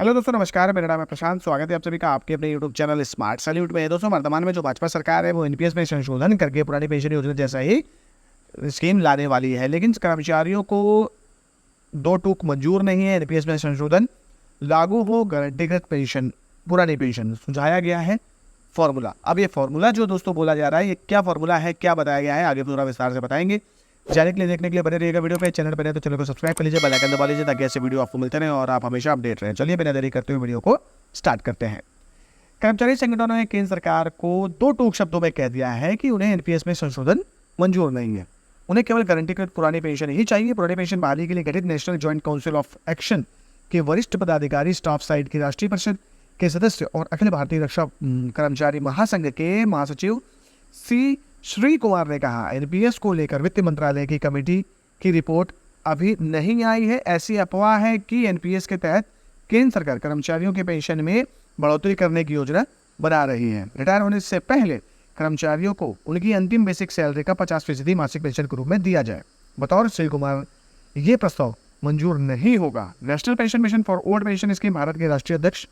Hello दोस्तों, नमस्कार। मेरा नाम है प्रशांत। स्वागत है आप सभी का आपके अपने यूट्यूब चैनल स्मार्ट सैल्यूट में। दोस्तों, वर्तमान में जो भाजपा सरकार है वो एनपीएस में संशोधन करके पुरानी पेंशन योजना जैसा ही स्कीम लाने वाली है, लेकिन कर्मचारियों को दो टूक मंजूर नहीं है। एनपीएस में संशोधन लागू हो गारंटीकृत पेंशन, पुरानी पेंशन सुझाया गया है फॉर्मूला। अब ये फॉर्मूला जो दोस्तों बोला जा रहा है, ये क्या फॉर्मूला है, क्या बताया गया है, आगे पूरा विस्तार से बताएंगे। जानने के लिए, देखने के लिए बने रहिएगा वीडियो पे। चैनल पर है तो चैनल को सब्सक्राइब कर लीजिए, बेल आइकन दबा लीजिए ताकि ऐसे वीडियो आपको मिलते रहे और आप हमेशा अपडेट रहें। चलिए बिना देरी करते हुए वीडियो को स्टार्ट करते हैं। कर्मचारी संगठनों ने केंद्र सरकार को दो टूक शब्दों में कह दिया है कि उन्हें एनपीएस में संशोधन मंजूर नहीं है। उन्हें केवल गारंटीकृत पुरानी पेंशन ही चाहिए। पुरानी पेंशन बहाली के लिए गठित national joint council of action के वरिष्ठ पदाधिकारी, स्टाफ साइड की राष्ट्रीय परिषद के सदस्य और अखिल भारतीय रक्षा कर्मचारी महासंघ के महासचिव सी श्री कुमार ने कहा, एनपीएस को लेकर वित्त मंत्रालय की कमेटी की रिपोर्ट अभी नहीं आई है। ऐसी अफवाह है कि एनपीएस के तहत केंद्र सरकार कर्मचारियों के पेंशन में बढ़ोतरी करने की योजना बना रही है। रिटायर होने से पहले कर्मचारियों को उनकी अंतिम बेसिक सैलरी का 50% मासिक पेंशन के रूप में दिया जाए। बतौर श्री कुमार, ये प्रस्ताव मंजूर नहीं होगा। National pension mission for old pension scheme Bharat के राष्ट्रीय अध्यक्ष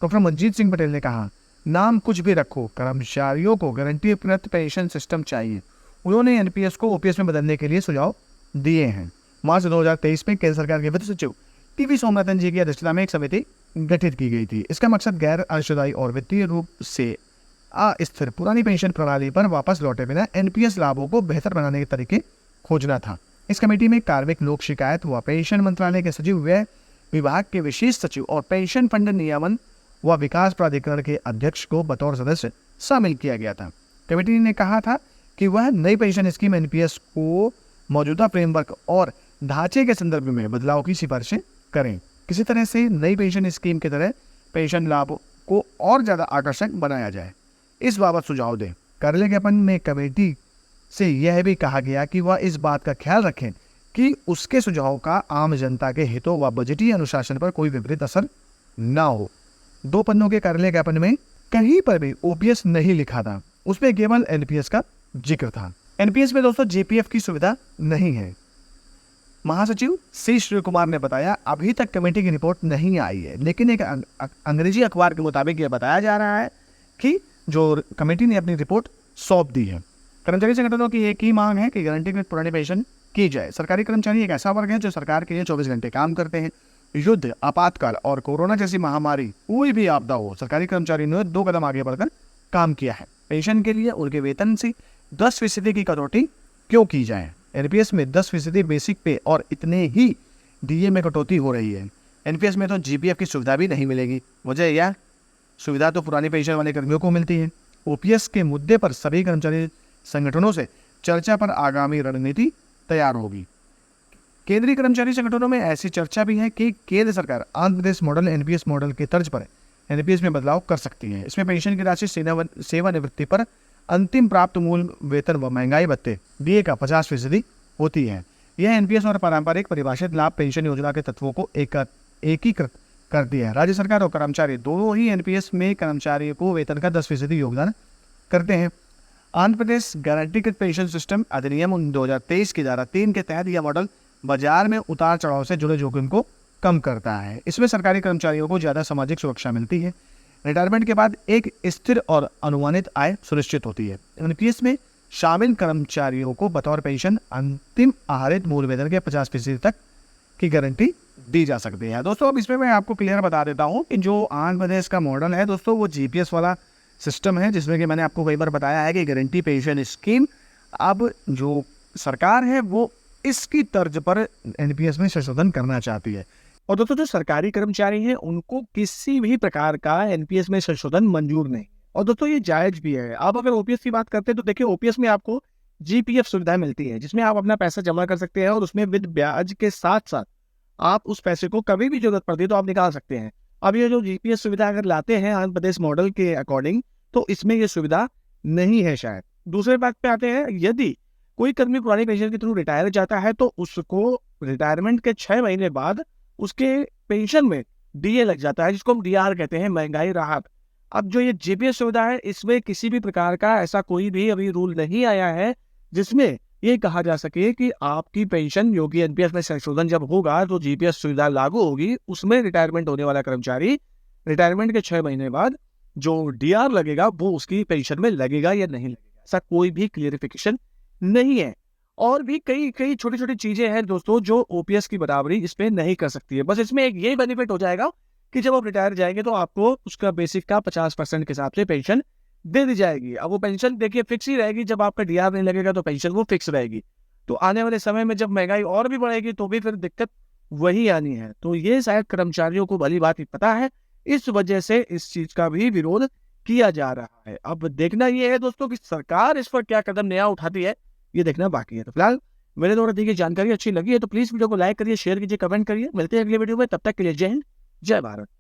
डॉक्टर मनजीत सिंह पटेल ने कहा, नाम कुछ भी रखो, कर्मचारियों को गारंटीकृत पेंशन सिस्टम चाहिए। उन्होंने एनपीएस को ओपीएस में बदलने के लिए सुझाव दिए हैं। मार्च 2023 में केंद्र सरकार के वित्त सचिव टीवी सोमनाथन जी की अध्यक्षता में एक समिति गठित की गई थी। इसका मकसद गैर अंशदायी और वित्तीय रूप से अस्थिर पुरानी पेंशन प्रणाली पर वापस लौटे बिना एनपीएस लाभों को बेहतर बनाने के तरीके खोजना था। इस कमेटी में कार्मिक लोक शिकायत व पेंशन मंत्रालय के सचिव, व्यय विभाग के विशेष सचिव और पेंशन फंड नियमन व विकास प्राधिकरण के अध्यक्ष को बतौर सदस्य शामिल किया गया था। कमेटी ने कहा था कि वह नई पेंशन स्कीम एनपीएस को मौजूदा फ्रेमवर्क और ढांचे के संदर्भ में बदलाव की सिफारिशें करें। किसी तरह से नई पेंशन स्कीम की तरह पेंशन लाभ को और ज़्यादा आकर्षक बनाया जाए, इस बाबत सुझाव दें। कार्यालय ज्ञापन में कमेटी से यह भी कहा गया कि वह इस बात का ख्याल रखें कि उसके सुझाव का आम जनता के हितों व बजटीय अनुशासन पर कोई विपरीत असर न हो। 2 पन्नों के कार्यालय ज्ञापन में कहीं पर भी ओपीएस नहीं लिखा था, उसमें केवल एनपीएस का जिक्र था। एनपीएस में दोस्तों जीपीएफ की सुविधा नहीं है। महासचिव सी श्री कुमार ने बताया, अभी तक कमेटी की रिपोर्ट नहीं आई है, लेकिन एक अंग्रेजी अखबार के मुताबिक यह बताया जा रहा है कि जो कमेटी ने अपनी रिपोर्ट सौंप दी है। कर्मचारी संगठनों की एक ही मांग है कि गारंटीकृत पुरानी पेंशन की जाए। सरकारी कर्मचारी एक ऐसा वर्ग है जो सरकार के लिए 24 घंटे काम करते हैं। युद्ध, आपातकाल और कोरोना जैसी महामारी, कोई भी आपदा हो, सरकारी कर्मचारियों ने 2 कदम आगे बढ़कर काम किया है। पेंशन के लिए उनके वेतन से 10% की कटौती क्यों की जाए? एनपीएस में 10% बेसिक पे और इतने ही डीए में कटौती हो रही है। एनपीएस में तो जीपीएफ की सुविधा भी नहीं मिलेगी। वजह यह सुविधा तो पुरानी पेंशन वाले कर्मियों को मिलती है। ओपीएस के मुद्दे पर सभी कर्मचारी संगठनों से चर्चा पर आगामी रणनीति तैयार होगी। केंद्रीय कर्मचारी संगठनों में ऐसी चर्चा भी है कि केंद्र सरकार Andhra Pradesh model NPS model की तर्ज पर एनपीएस में बदलाव कर सकती है। इसमें पेंशन की राशि सेवानिवृत्ति पर अंतिम प्राप्त मूल वेतन व महंगाई भत्ते डीए का 50% होती है। यह एनपीएस और पारंपरिक परिभाषित लाभ पेंशन योजना के तत्वों को एकीकृत कर दिया है। राज्य सरकार और कर्मचारी दोनों ही एनपीएस में कर्मचारियों को वेतन का 10% योगदान करते हैं। आंध्र प्रदेश गारंटीकृत पेंशन सिस्टम अधिनियम 2023 की धारा 3 के तहत यह मॉडल बाजार में उतार चढ़ाव से जुड़े जोखिम को कम करता है। इसमें सरकारी कर्मचारियों को ज़्यादा सामाजिक सुरक्षा मिलती है। रिटायरमेंट के बाद एक स्थिर और अनुमानित आय सुनिश्चित होती है। एनपीएस में शामिल कर्मचारियों को बतौर पेंशन अंतिम आहरित मूल वेतन के 50% तक की गारंटी दी जा सकती है। दोस्तों, अब इसमें मैं आपको क्लियर बता देता हूँ कि जो आंध्र प्रदेश का मॉडल है दोस्तों, वो जीपीएस वाला सिस्टम है, जिसमें कि मैंने आपको कई बार बताया है कि गारंटी पेंशन स्कीम, अब जो सरकार है वो इसकी तर्ज पर एनपीएस में संशोधन करना चाहती है। और दोस्तों, जो सरकारी कर्मचारी हैं उनको किसी भी प्रकार का एनपीएस में संशोधन मंजूर नहीं। और दोस्तों, ये जायज भी है। आप अगर ओपीएस की बात करते हैं तो देखिए, ओपीएस में आपको जीपीएफ सुविधा मिलती है, जिसमें आप अपना पैसा जमा कर सकते हैं और उसमें विद ब्याज के साथ साथ आप उस पैसे को कभी भी जरूरत पड़ती है तो आप निकाल सकते हैं। अब ये जो जीपीएफ सुविधा अगर लाते हैं आंध्र प्रदेश मॉडल के अकॉर्डिंग, तो इसमें ये सुविधा नहीं है शायद। दूसरे बात पे आते हैं, यदि कोई कर्मी पुरानी पेंशन के थ्रू रिटायर जाता है तो उसको रिटायरमेंट के 6 महीने बाद उसके पेंशन में डीए लग जाता है, जिसको हम डीआर कहते हैं, महंगाई राहत। अब जो ये जीपीएफ सुविधा है, इसमें किसी भी प्रकार का ऐसा कोई भी अभी रूल नहीं आया है जिसमें ये कहा जा सके कि आपकी पेंशन, जो कि एनपीएस में संशोधन जब होगा तो जीपीएफ सुविधा लागू होगी, उसमें रिटायरमेंट होने वाला कर्मचारी रिटायरमेंट के 6 महीने बाद जो डीआर लगेगा वो उसकी पेंशन में लगेगा या नहीं लगेगा, ऐसा कोई भी क्लियरिफिकेशन नहीं है। और भी कई कई छोटी छोटी चीजें हैं दोस्तों जो ओपीएस की बराबरी इसमें नहीं कर सकती है। बस इसमें एक ये बेनिफिट हो जाएगा कि जब आप रिटायर जाएंगे तो आपको उसका बेसिक का 50% के हिसाब से पेंशन दे दी जाएगी। अब वो पेंशन देखिए फिक्स ही रहेगी, जब आपका डीआर नहीं लगेगा तो पेंशन वो फिक्स रहेगी। तो आने वाले समय में जब महंगाई और भी बढ़ेगी तो भी फिर दिक्कत वही आनी है। तो ये शायद कर्मचारियों को भली बात ही पता है, इस वजह से इस चीज का भी विरोध किया जा रहा है। अब देखना ये है दोस्तों कि सरकार इस पर क्या कदम नया उठाती है, ये देखना बाकी है। तो फिलहाल मेरे द्वारा दी गई जानकारी अच्छी लगी है तो प्लीज वीडियो को लाइक करिए, शेयर कीजिए, कमेंट करिए। मिलते हैं अगले वीडियो में, तब तक के लिए जय हिंद, जय भारत।